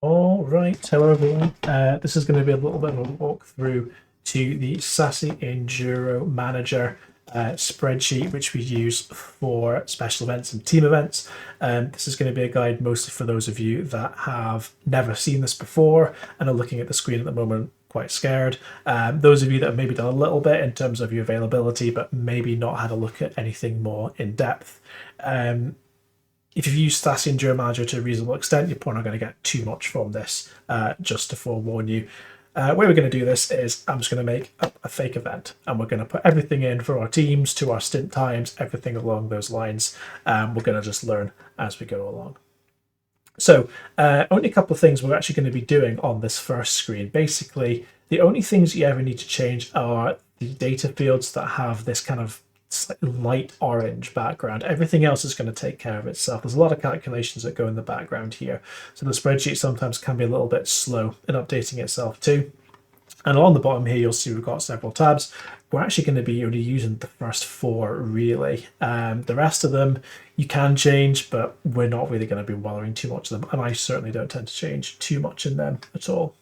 All right, hello everyone. This is going to be a little bit of a walkthrough to the Sassy Enduro Manager spreadsheet, which we use for special events and team events. This is going to be a guide mostly for those of you that have never seen this before and are looking at the screen at the moment quite scared. Those of you that have maybe done a little bit in terms of your availability, but maybe not had a look at anything more in depth. If you've used Sassy Enduro Manager to a reasonable extent, you're probably not going to get too much from this, just to forewarn you. Way we're going to do this is I'm just going to make up a fake event, and we're going to put everything in for our teams, to our stint times, everything along those lines. We're going to just learn as we go along. So only a couple of things we're actually going to be doing on this first screen. Basically, the only things you ever need to change are the data fields that have this kind of light orange background. Everything else is going to take care of itself. There's a lot of calculations that go in the background here, so the spreadsheet sometimes can be a little bit slow in updating itself too. And along the bottom here, you'll see we've got several tabs. We're actually going to be only using the first four, really. The rest of them you can change, but we're not really going to be bothering too much of them, and I certainly don't tend to change too much in them at all.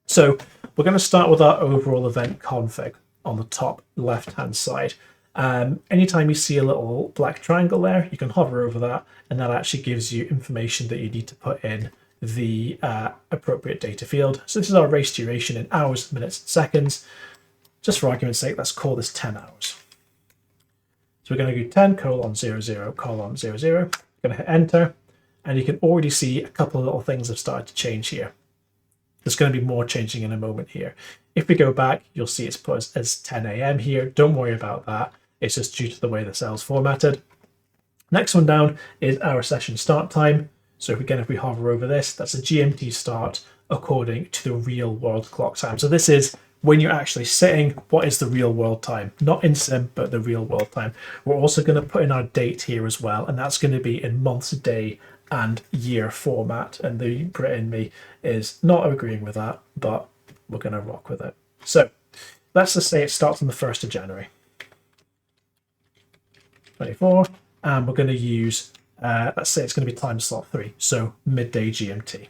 So we're going to start with our overall event config on the top left-hand side. Anytime you see a little black triangle there, you can hover over that, and that actually gives you information that you need to put in the appropriate data field. So this is our race duration in hours, minutes, and seconds. Just for argument's sake, let's call this 10 hours. So we're going to do 10:00:00:00. We're going to hit enter, and you can already see a couple of little things have started to change here. There's going to be more changing in a moment here. If we go back, you'll see it's put as 10 a.m. here. Don't worry about that. It's just due to the way the cell's formatted. Next one down is our session start time. So if we hover over this, that's a GMT start according to the real world clock time. So this is when you're actually sitting, what is the real world time? Not in sim, but the real world time. We're also going to put in our date here as well, and that's going to be in months, day, and year format. And the Brit in me is not agreeing with that, but we're going to rock with it. So let's just say it starts on the 1st of January 24, and we're going to use, let's say it's going to be time slot 3, so midday GMT.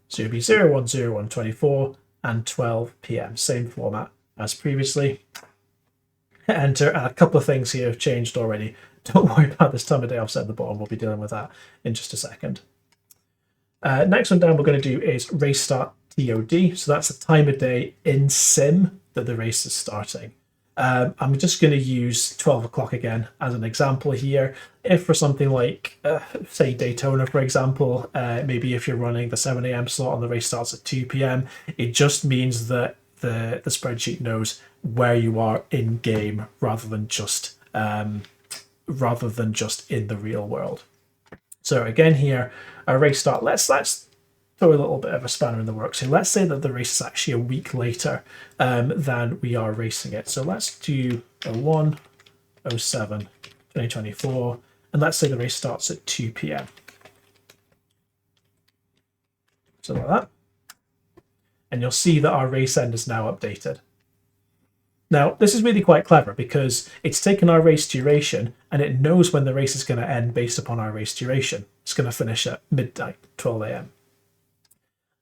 So it'll be 01:01:24 and 12 p.m. Same format as previously. Enter, and a couple of things here have changed already. Don't worry about this time of day offset at the bottom. We'll be dealing with that in just a second. Next one down we're going to do is race start TOD. So that's the time of day in sim that the race is starting. I'm just going to use 12 o'clock again as an example here. If for something like, say, Daytona, for example, maybe if you're running the 7 a.m. slot and the race starts at 2 p.m., it just means that the spreadsheet knows where you are in game rather than just in the real world. So again here, our race start, let's throw a little bit of a spanner in the works here. Let's say that the race is actually a week later than we are racing it. So let's do 01/07/2024, and let's say the race starts at 2 p.m. So like that. And you'll see that our race end is now updated. Now, this is really quite clever because it's taken our race duration and it knows when the race is going to end based upon our race duration. It's going to finish at midnight, 12 a.m.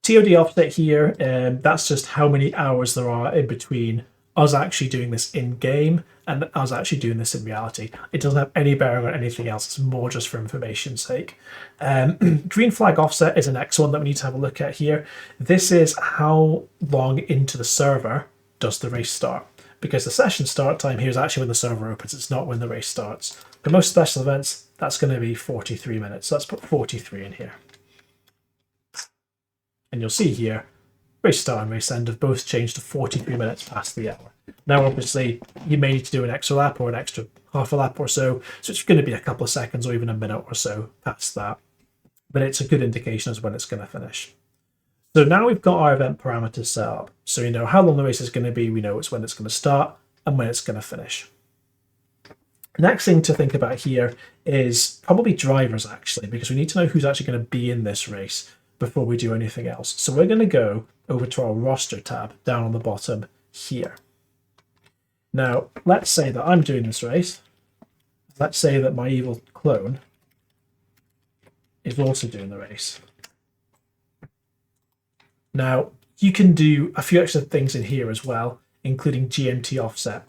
TOD offset here, that's just how many hours there are in between us actually doing this in-game and us actually doing this in reality. It doesn't have any bearing on anything else. It's more just for information's sake. Green flag offset is the next one that we need to have a look at here. This is how long into the server does the race start, because the session start time here is actually when the server opens. It's not when the race starts. For most special events, that's going to be 43 minutes. So let's put 43 in here. And you'll see here, race start and race end have both changed to 43 minutes past the hour. Now, obviously, you may need to do an extra lap or an extra half a lap or so it's going to be a couple of seconds or even a minute or so past that. But it's a good indication as when it's going to finish. So now we've got our event parameters set up. So we know how long the race is going to be, we know it's when it's going to start and when it's going to finish. Next thing to think about here is probably drivers, actually, because we need to know who's actually going to be in this race before we do anything else. So we're going to go over to our roster tab down on the bottom here. Now, let's say that I'm doing this race. Let's say that my evil clone is also doing the race. Now, you can do a few extra things in here as well, including GMT offset.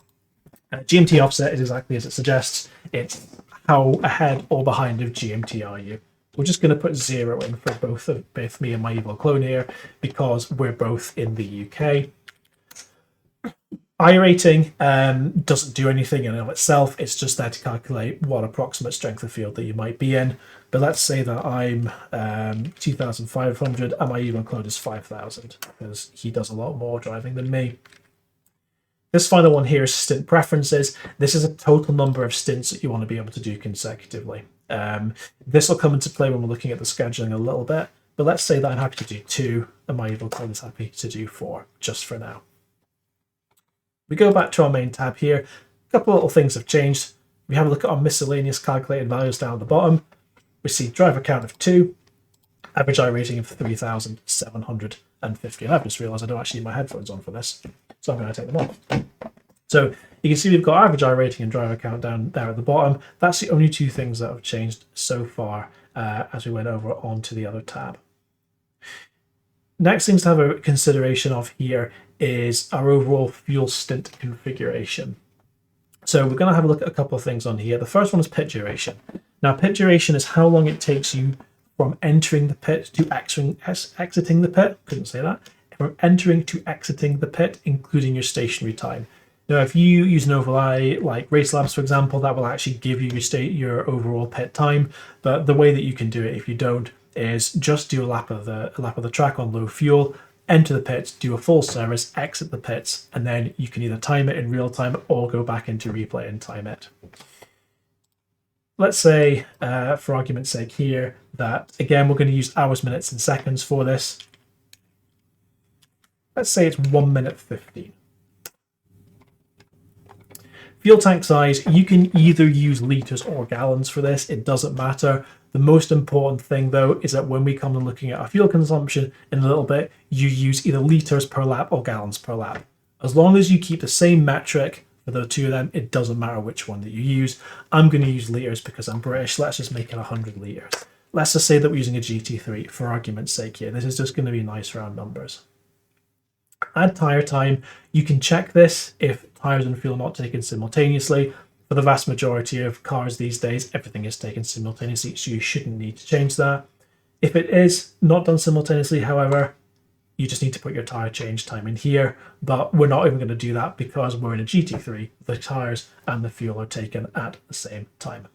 GMT offset is exactly as it suggests. It's how ahead or behind of GMT are you. We're just going to put 0 in for both me and my evil clone here because we're both in the UK. iRating doesn't do anything in and of itself. It's just there to calculate what approximate strength of field that you might be in. But let's say that I'm 2,500 and my evil clone is 5,000 because he does a lot more driving than me. This final one here is stint preferences. This is a total number of stints that you want to be able to do consecutively. This will come into play when we're looking at the scheduling a little bit, but let's say that I'm happy to do 2 and my evil clone is happy to do 4 just for now. We go back to our main tab here. A couple of little things have changed. We have a look at our miscellaneous calculated values down at the bottom. We see driver count of 2, average iRating of 3,750. And I've just realised I don't actually need my headphones on for this, so I'm going to take them off. So you can see we've got average iRating and driver count down there at the bottom. That's the only two things that have changed so far as we went over onto the other tab. Next things to have a consideration of here is our overall fuel stint configuration. So we're going to have a look at a couple of things on here. The first one is pit duration. Now, pit duration is how long it takes you from entering the pit to exiting the pit. Couldn't say that. From entering to exiting the pit, including your stationary time. Now, if you use an overlay like Race Labs, for example, that will actually give you your overall pit time. But the way that you can do it, if you don't, is just do a lap of the track on low fuel, enter the pits, do a full service, exit the pits, and then you can either time it in real time or go back into replay and time it. Let's say, for argument's sake here, that again we're going to use hours, minutes, and seconds for this. Let's say it's 1 minute 15. Fuel tank size, you can either use litres or gallons for this, it doesn't matter. The most important thing though is that when we come to looking at our fuel consumption in a little bit, you use either litres per lap or gallons per lap. As long as you keep the same metric for the two of them, it doesn't matter which one that you use. I'm going to use litres because I'm British. Let's just make it 100 litres. Let's just say that we're using a GT3 for argument's sake here. This is just going to be nice round numbers. Add tyre time. You can check this if tyres and fuel are not taken simultaneously. For the vast majority of cars these days, everything is taken simultaneously, so you shouldn't need to change that. If it is not done simultaneously, however, you just need to put your tyre change time in here, but we're not even going to do that because we're in a GT3. The tyres and the fuel are taken at the same time.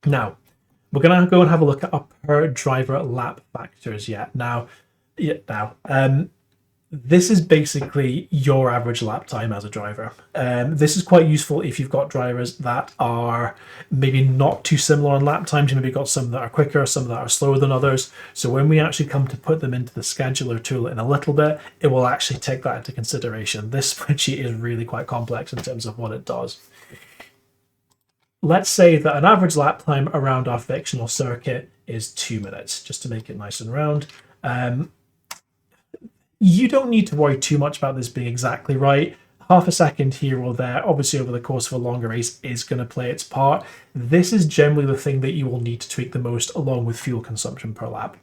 Now, we're going to go and have a look at our per driver lap factors yet. This is basically your average lap time as a driver. This is quite useful if you've got drivers that are maybe not too similar on lap times. You maybe got some that are quicker, some that are slower than others. So when we actually come to put them into the scheduler tool in a little bit, it will actually take that into consideration. This spreadsheet is really quite complex in terms of what it does. Let's say that an average lap time around our fictional circuit is 2 minutes, just to make it nice and round. You don't need to worry too much about this being exactly right. Half a second here or there, obviously over the course of a longer race, is going to play its part. This is generally the thing that you will need to tweak the most along with fuel consumption per lap.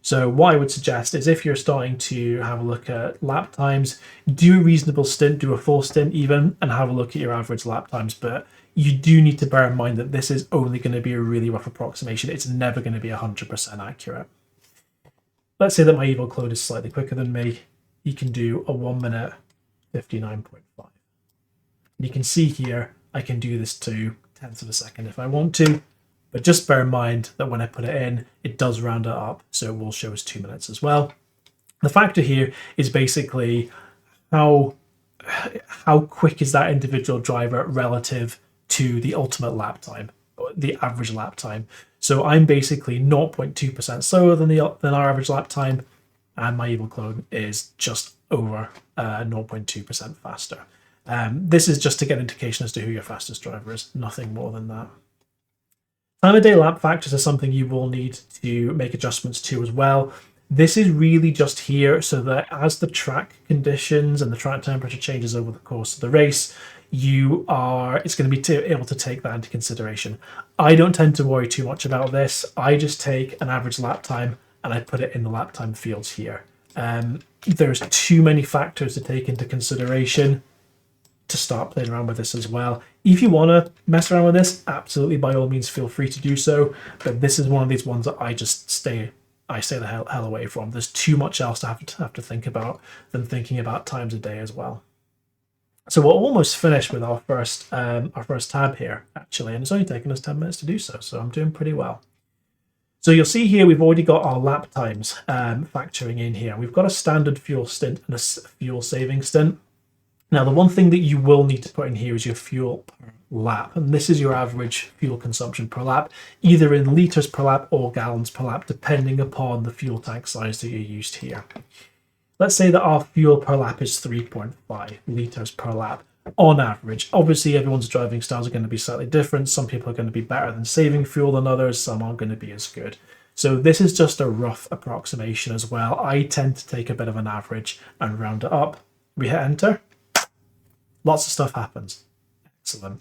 So what I would suggest is if you're starting to have a look at lap times, do a reasonable stint, do a full stint even, and have a look at your average lap times. But you do need to bear in mind that this is only going to be a really rough approximation. It's never going to be 100% accurate. Let's say that my evil clone is slightly quicker than me. He can do a 1 minute 59.5. You can see here, I can do this to tenths of a second if I want to, but just bear in mind that when I put it in, it does round it up, so it will show us 2 minutes as well. The factor here is basically how quick is that individual driver relative to the ultimate lap time, or the average lap time. So I'm basically 0.2% slower than our average lap time, and my evil clone is just over 0.2% faster. This is just to get an indication as to who your fastest driver is, nothing more than that. Time of day lap factors are something you will need to make adjustments to as well. This is really just here so that as the track conditions and the track temperature changes over the course of the race, it's going to be able to take that into consideration. I don't tend to worry too much about this. I just take an average lap time and I put it in the lap time fields here. There's too many factors to take into consideration to start playing around with this as well. If you want to mess around with this, absolutely, by all means, feel free to do so. But this is one of these ones that I stay the hell away from. There's too much else to have to think about than thinking about times a day as well. So we're almost finished with our first tab here, actually, and it's only taken us 10 minutes to do so. So I'm doing pretty well. So you'll see here we've already got our lap times factoring in here. We've got a standard fuel stint and a fuel saving stint. Now, the one thing that you will need to put in here is your fuel per lap, and this is your average fuel consumption per lap, either in litres per lap or gallons per lap, depending upon the fuel tank size that you used here. Let's say that our fuel per lap is 3.5 litres per lap on average. Obviously, everyone's driving styles are going to be slightly different. Some people are going to be better than saving fuel than others. Some aren't going to be as good. So this is just a rough approximation as well. I tend to take a bit of an average and round it up. We hit enter. Lots of stuff happens. Excellent.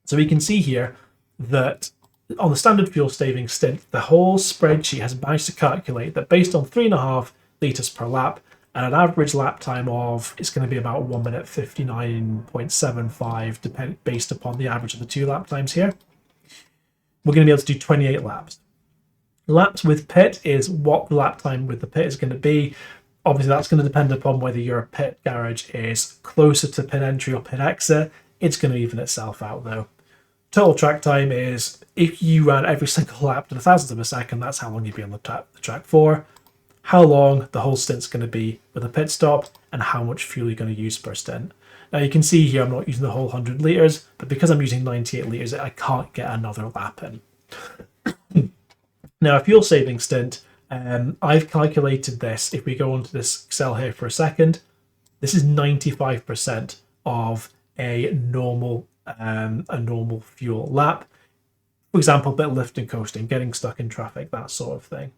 So we can see here that on the standard fuel saving stint, the whole spreadsheet has managed to calculate that based on 3.5 litres per lap and an average lap time of, it's going to be about 1 minute 59.75, based upon the average of the two lap times here. We're going to be able to do 28 laps. Laps with pit is what the lap time with the pit is going to be. Obviously, that's going to depend upon whether your pit garage is closer to pit entry or pit exit. It's going to even itself out, though. Total track time is, if you ran every single lap to the thousandth of a second, that's how long you'd be on the track for. How long the whole stint's going to be with a pit stop, and how much fuel you're going to use per stint. Now, you can see here I'm not using the whole 100 litres, but because I'm using 98 litres, I can't get another lap in. Now, a fuel saving stint, I've calculated this. If we go onto this Excel here for a second, this is 95% of a normal fuel lap. For example, a bit of lift and coasting, getting stuck in traffic, that sort of thing.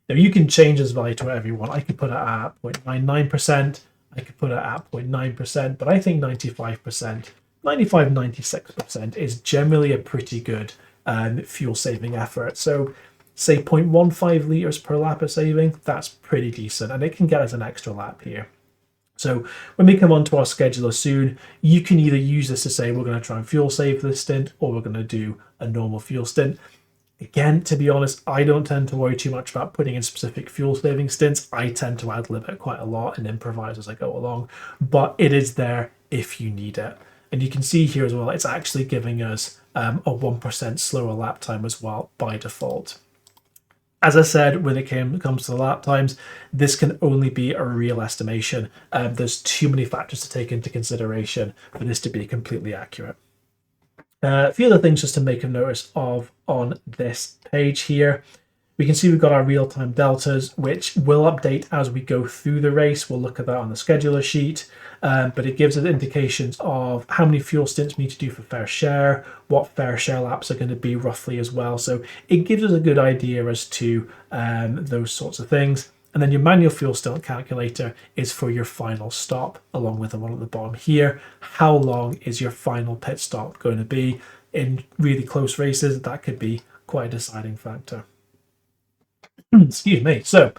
Now you can change this value to whatever you want. I could put it at 0.99%, I could put it at 0.9%, but I think 95%, 96% is generally a pretty good fuel saving effort. So say 0.15 litres per lap of saving, that's pretty decent, and it can get us an extra lap here. So when we come on to our scheduler soon, you can either use this to say we're going to try and fuel save this stint, or we're going to do a normal fuel stint. Again, to be honest, I don't tend to worry too much about putting in specific fuel saving stints. I tend to ad-lib it quite a lot and improvise as I go along, but it is there if you need it. And you can see here as well, it's actually giving us a 1% slower lap time as well by default. As I said, when it comes to the lap times, this can only be a real estimation. There's too many factors to take into consideration for this to be completely accurate. A few other things just to make a notice of on this page here. We can see we've got our real-time deltas, which will update as we go through the race. We'll look at that on the scheduler sheet, but it gives us indications of how many fuel stints we need to do for fair share, what fair share laps are going to be roughly as well. So it gives us a good idea as to those sorts of things. And then your manual fuel stint calculator is for your final stop, along with the one at the bottom here. How long is your final pit stop going to be? In really close races, that could be quite a deciding factor. Excuse me. So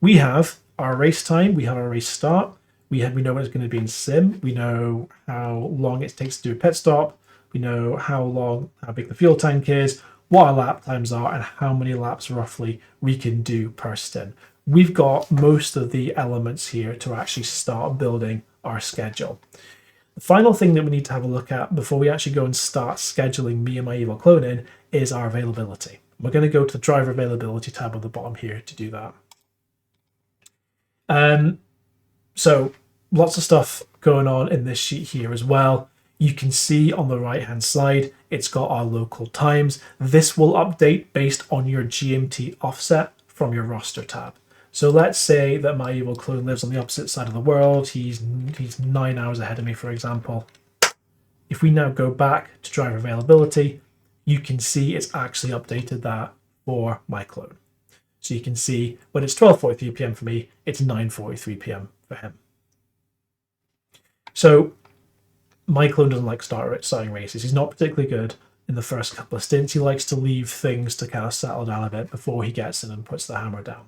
we have our race time, we have our race start, we know when it's going to be in sim, we know how long it takes to do a pit stop, we know how big the fuel tank is, what our lap times are, and how many laps roughly we can do per stint. We've got most of the elements here to actually start building our schedule. The final thing that we need to have a look at before we actually go and start scheduling me and my evil clone in is our availability. We're going to go to the driver availability tab on the bottom here to do that. So lots of stuff going on in this sheet here as well. You can see on the right hand side, it's got our local times. This will update based on your GMT offset from your roster tab. So let's say that my evil clone lives on the opposite side of the world. He's 9 hours ahead of me, for example. If we now go back to driver availability, you can see it's actually updated that for my clone. So you can see when it's 12:43 p.m. for me, it's 9:43 p.m. for him. So my clone doesn't like starting races. He's not particularly good in the first couple of stints. He likes to leave things to kind of settle down a bit before he gets in and puts the hammer down.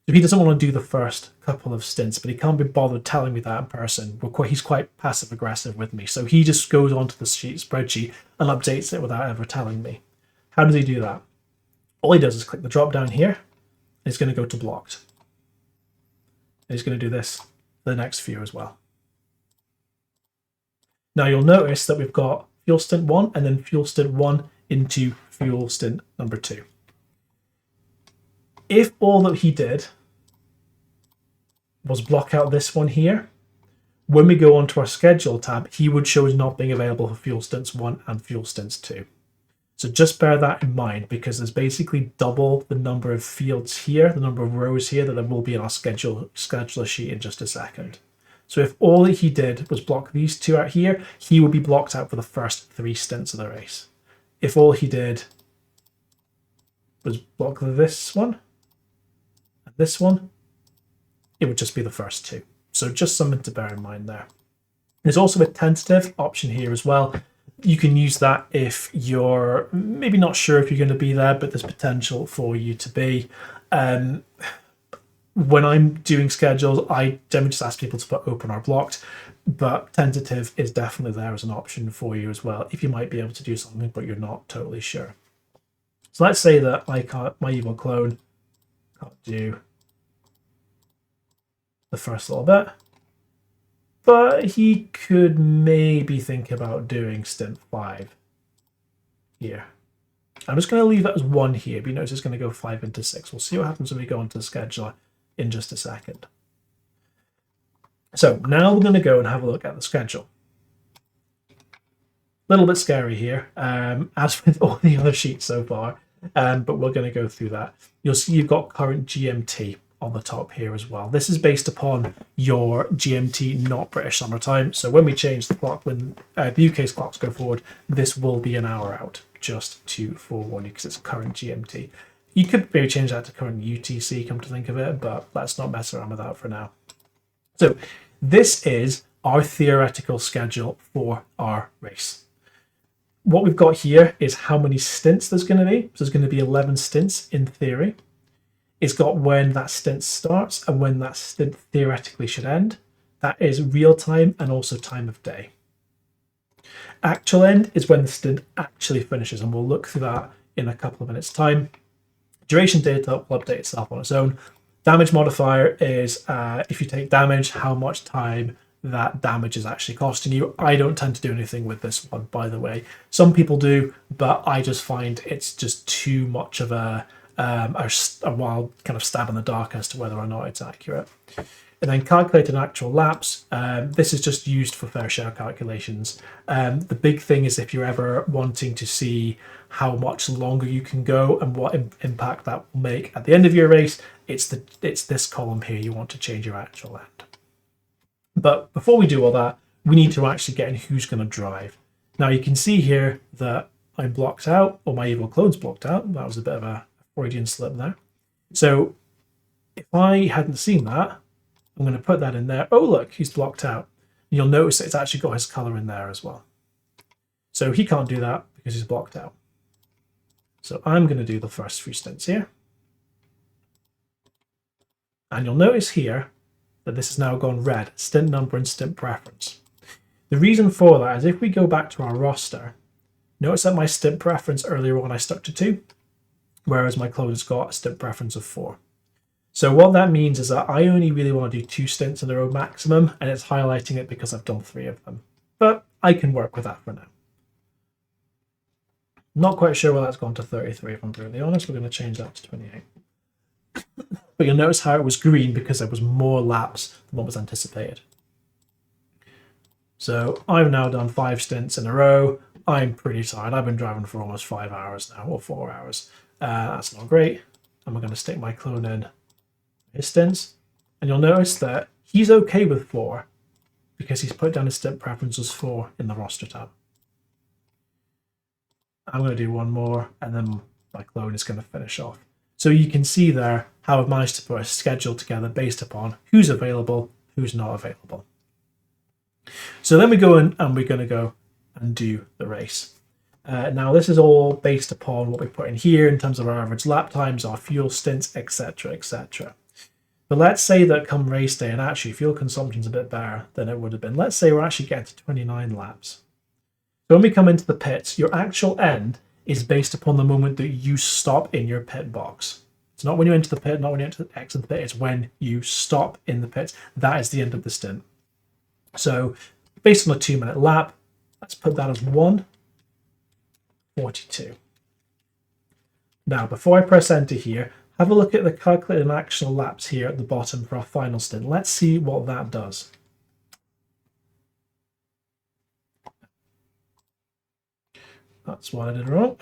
So he doesn't want to do the first couple of stints, but he can't be bothered telling me that in person. He's quite passive aggressive with me. So he just goes onto the spreadsheet and updates it without ever telling me. How does he do that? All he does is click the drop down here. And he's going to go to blocked. And he's going to do this for the next few as well. Now you'll notice that we've got fuel stint 1 and then fuel stint 1 into fuel stint number 2. If all that he did was block out this one here, when we go onto our schedule tab, he would show as not being available for fuel stints 1 and fuel stints 2. So just bear that in mind, because there's basically double the number of fields here, the number of rows here that there will be in our scheduler sheet in just a second. So if all that he did was block these two out here, he would be blocked out for the first 3 stints of the race. If all he did was block this one and this one, it would just be the first 2. So just something to bear in mind there. There's also a tentative option here as well. You can use that if you're maybe not sure if you're going to be there, but there's potential for you to be. When I'm doing schedules, I generally just ask people to put open or blocked, but tentative is definitely there as an option for you as well, if you might be able to do something, but you're not totally sure. So let's say that my evil clone can't do the first little bit, but he could maybe think about doing stint 5 here. I'm just going to leave that as 1 here, but you notice it's going to go 5 into 6. We'll see what happens when we go into the scheduler in just a second. So now we're going to go and have a look at the schedule. A little bit scary here, as with all the other sheets so far, but we're going to go through that. You'll see you've got current GMT on the top here as well. This is based upon your GMT, not British Summer Time. So when we change the clock, when the UK's clocks go forward, this will be an hour out, just to forewarn you, because it's current GMT. You could maybe change that to current UTC, come to think of it, but let's not mess around with that for now. So this is our theoretical schedule for our race. What we've got here is how many stints there's going to be. So there's going to be 11 stints in theory. It's got when that stint starts and when that stint theoretically should end. That is real time and also time of day. Actual end is when the stint actually finishes, and we'll look through that in a couple of minutes' time. Duration data will update itself on its own. Damage modifier is if you take damage, how much time that damage is actually costing you. I don't tend to do anything with this one, by the way. Some people do, but I just find it's just too much of a wild kind of stab in the dark as to whether or not it's accurate. And then calculate an actual lapse. This is just used for fair share calculations. The big thing is if you're ever wanting to see how much longer you can go and what impact that will make at the end of your race, it's this column here. You want to change your actual end. But before we do all that, we need to actually get in who's going to drive. Now you can see here that I'm blocked out, or my evil clone's blocked out. That was a bit of a Freudian slip there. So if I hadn't seen that, I'm going to put that in there. Oh, look, he's blocked out. And you'll notice that it's actually got his color in there as well. So he can't do that because he's blocked out. So I'm going to do the first few stints here. And you'll notice here that this has now gone red, stint number and stint preference. The reason for that is if we go back to our roster, notice that my stint preference earlier on I stuck to 2, whereas my clone has got a stint preference of 4. So what that means is that I only really want to do 2 stints in a row maximum, and it's highlighting it because I've done 3 of them. But I can work with that for now. Not quite sure why that's gone to 33, if I'm brutally honest. We're going to change that to 28. But you'll notice how it was green because there was more laps than what was anticipated. So I've now done 5 stints in a row. I'm pretty tired. I've been driving for almost 5 hours now, or 4 hours. That's not great. And we're going to stick my clone in his stints. And you'll notice that he's okay with 4 because he's put down his stint preference as 4 in the roster tab. I'm going to do one more, and then my clone is going to finish off. So you can see there how I've managed to put a schedule together based upon who's available, who's not available. So then we go in and we're going to go and do the race. Now this is all based upon what we put in here in terms of our average lap times, our fuel stints, etc, etc. But let's say that come race day, and actually fuel consumption's a bit better than it would have been. Let's say we're actually getting to 29 laps. So when we come into the pits, your actual end is based upon the moment that you stop in your pit box. It's not when you enter the pit, not when you exit the pit, it's when you stop in the pit. That is the end of the stint. So based on a 2-minute lap, let's put that as 1:42. Now, before I press enter here, have a look at the calculated actual laps here at the bottom for our final stint. Let's see what that does. That's what I did wrong.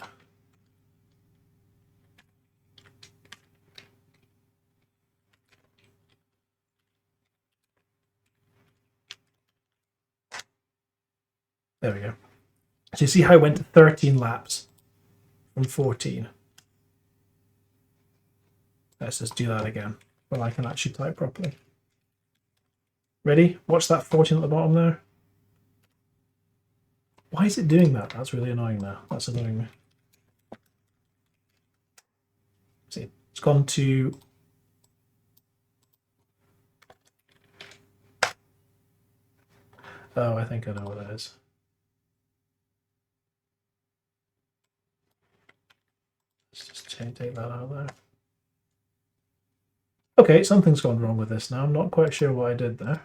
There we go. So you see how I went to 13 laps from 14. Let's just do that again, well, I can actually type properly. Ready? Watch that 14 at the bottom there. Why is it doing that? That's really annoying now. That's annoying me. See, it's gone to... Oh, I think I know what that is. Let's just take that out there. Okay, something's gone wrong with this now. I'm not quite sure what I did there.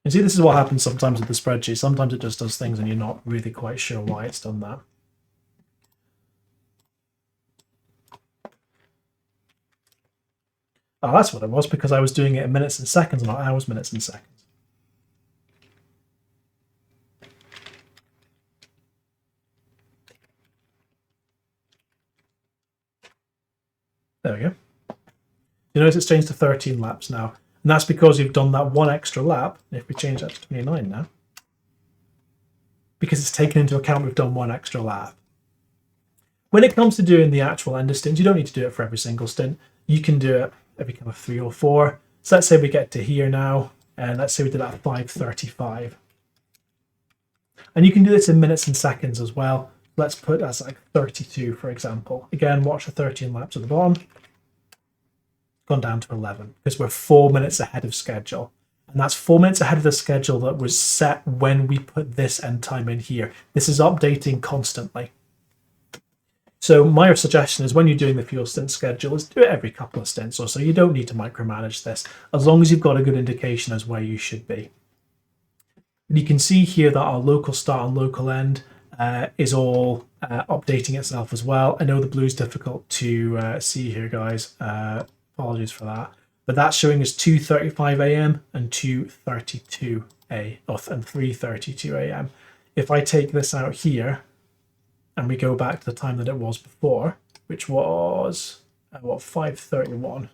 You see, this is what happens sometimes with the spreadsheet. Sometimes it just does things and you're not really quite sure why it's done that. Oh, that's what it was, because I was doing it in minutes and seconds, not hours, minutes and seconds. There we go. You notice it's changed to 13 laps now. And that's because you've done that one extra lap. If we change that to 29 now, because it's taken into account we've done one extra lap. When it comes to doing the actual end of stint, you don't need to do it for every single stint. You can do it every kind of 3 or 4. So let's say we get to here now, and let's say we did that at 5:35. And you can do this in minutes and seconds as well. Let's put as like 32, for example. Again, watch the 13 laps at the bottom. Gone down to 11 because we're 4 minutes ahead of schedule. And that's 4 minutes ahead of the schedule that was set when we put this end time in here. This is updating constantly. So my suggestion is when you're doing the fuel stint schedule is do it every couple of stints or so. You don't need to micromanage this as long as you've got a good indication as where you should be. And you can see here that our local start and local end is all updating itself as well. I know the blue's difficult to see here, guys. Apologies for that. But that's showing us 2:35 a.m. and 2:32 a.m. and 3:32 a.m. If I take this out here and we go back to the time that it was before, which was 5:31.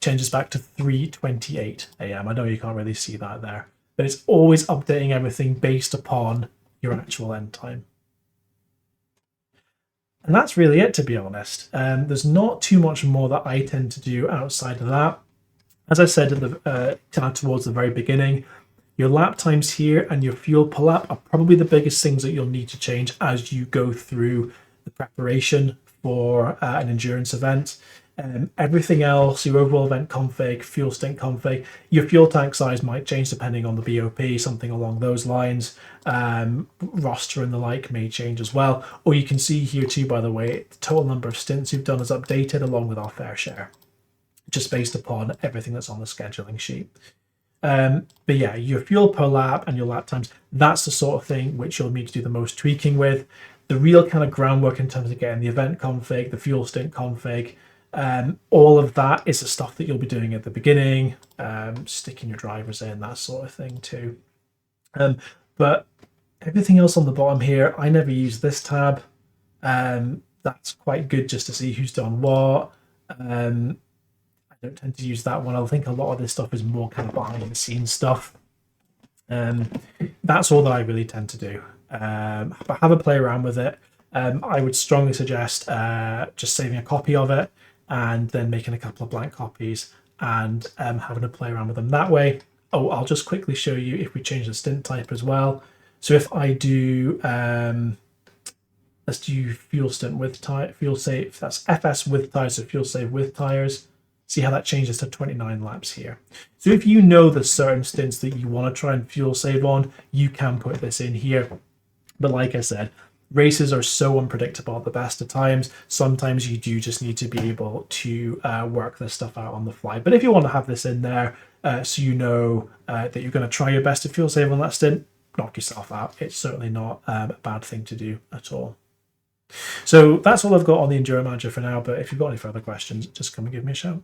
Changes back to 3:28 a.m. I know you can't really see that there, but it's always updating everything based upon your actual end time. And that's really it, to be honest. There's not too much more that I tend to do outside of that. As I said at the kind of towards the very beginning, your lap times here and your fuel per lap are probably the biggest things that you'll need to change as you go through the preparation for an endurance event. Everything else, your overall event config, fuel stint config, your fuel tank size might change depending on the BOP, something along those lines. Roster and the like may change as well. Or you can see here too, by the way, the total number of stints you've done is updated along with our fair share, just based upon everything that's on the scheduling sheet. But yeah, your fuel per lap and your lap times, that's the sort of thing which you'll need to do the most tweaking with. The real kind of groundwork in terms of getting the event config, the fuel stint config, all of that is the stuff that you'll be doing at the beginning, sticking your drivers in, that sort of thing too. But everything else on the bottom here, I never use this tab. That's quite good just to see who's done what. I don't tend to use that one. I think a lot of this stuff is more kind of behind the scenes stuff. That's all that I really tend to do. But have a play around with it. I would strongly suggest just saving a copy of it and then making a couple of blank copies and having a play around with them that way. Oh, I'll just quickly show you if we change the stint type as well. So if I do, let's do fuel stint with tire, fuel save, that's FS with tires, so fuel save with tires. See how that changes to 29 laps here. So if you know there's certain stints that you want to try and fuel save on, you can put this in here. But like I said, races are so unpredictable at the best of times. Sometimes you do just need to be able to work this stuff out on the fly. But if you want to have this in there, so you know that you're going to try your best to fuel save on that stint, knock yourself out. It's certainly not a bad thing to do at all. So that's all I've got on the Enduro Manager for now. But if you've got any further questions, just come and give me a shout.